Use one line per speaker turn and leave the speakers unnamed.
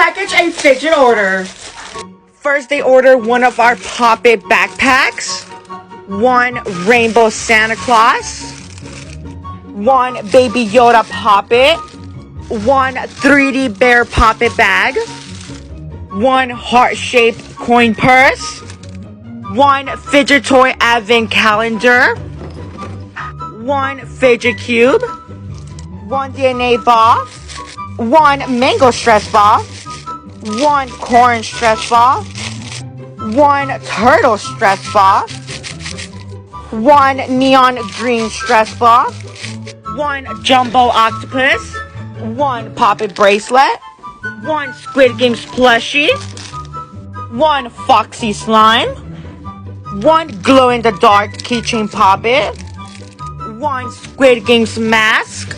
package a Fidget order.
First, they order one of our Pop-It backpacks, one Rainbow Santa Claus, one Baby Yoda Pop-It, one 3D Bear Pop-It bag, one heart-shaped coin purse, one Fidget Toy Advent Calendar, one Fidget Cube, one DNA ball, one Mango Stress Ball, one Corn Stress Ball, one Turtle Stress Ball, one Neon Green Stress Ball, one Jumbo Octopus, one Pop-It bracelet, one Squid Games plushie, one Foxy Slime, one glow-in-the-dark keychain Pop-It, one Squid Games mask,